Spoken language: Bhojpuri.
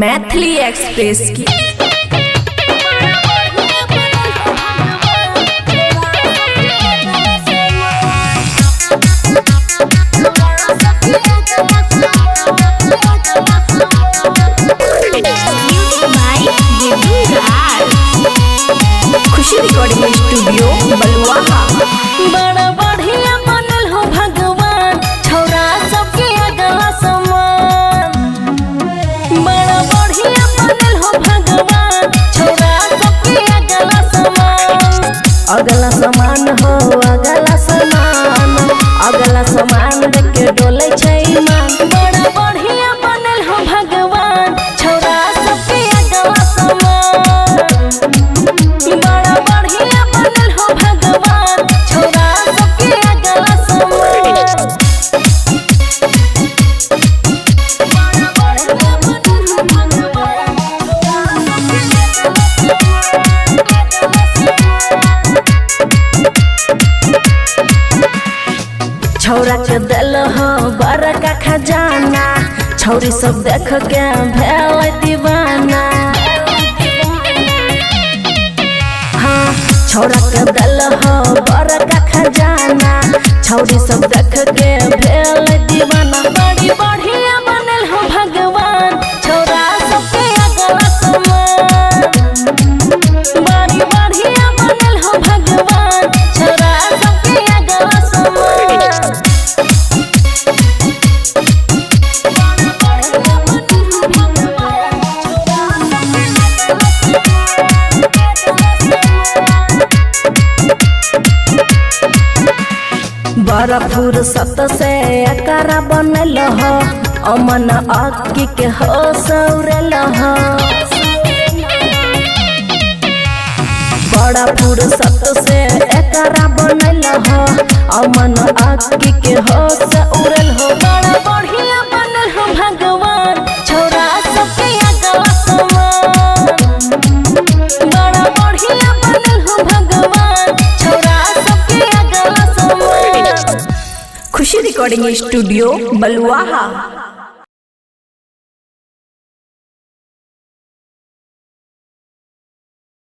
मैथिली एक्सप्रेस की खुशी रिकॉर्डिंग स्टूडियो बलुआहा। बड़ा बढ़िया बनल हो भगवान, छौरा सबके अगला समान। बड़ा बढ़िया बनल हो भगवान, छौरा सबके अगला समान। अगला समान हो अगला समान, अगला समान देख के डोले छै ईमान। बड़ा बढ़िया बनल हो भगवान, छौरा सबके अगला समान। बड़ा बढ़िया बनल हो भगवान, छौरा सबके अगला समान। बड़ा बढ़िया बनल हो भगवान, छौरा के दिल हो बड़का खजाना, छौरी सब देख के भेल दीवाना। हाँ, छौरा के दिल हो बड़का खजाना, छौरी सब देख के भेल दीवाना। बड़ी बढ़िया बनल हो भगवान, छौरा सबके अगला समान। बड़ी बढ़िया बनल हो भगवान, छौरा सबके अगला समान। बड़ा फुर्सत से एकरा बनल हो, अमन अक्की के हो सौरल हो। बड़ा फुर्सत से एकरा बनल हो, अमन अक्की के हो सौरल हो। बड़ा बढ़िया बनल हो भगवान, छौरा सबके अगला समान। बड़ा बढ़िया बनल हो भगवान, छौरा सबके अगला समान। खुशी रिकॉर्डिंग स्टूडियो बलुआहा।